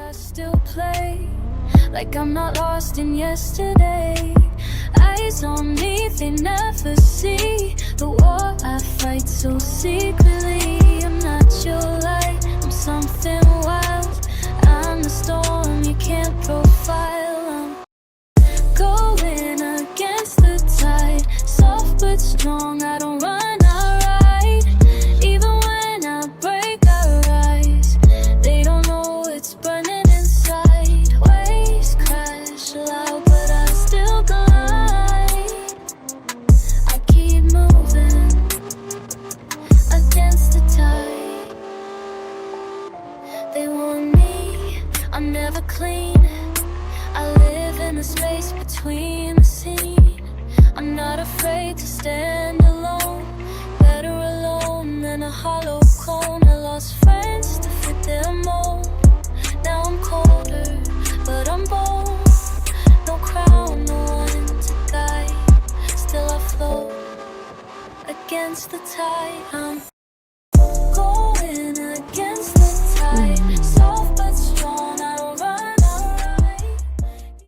I still play like I'm not lost in yesterday. Eyes on me, they never see the war I fight so secretly. I'm not your light, I'm something wild. I'm the storm you can't profile. I'm going against the tide, soft but strong, I don't run, I ride. Even when I break, I rise. They don't know it's burning inside. Waves crash loud, but I still glide. I keep moving against the tide. They want me, I'm never clean. I live in the space between the scene. I'm not afraid to stand alone. Better alone than a hollow clone. I lost friends to fit their mold. Now I'm colder, but I'm bold. No crown, no one to guide. Still I float against the tide.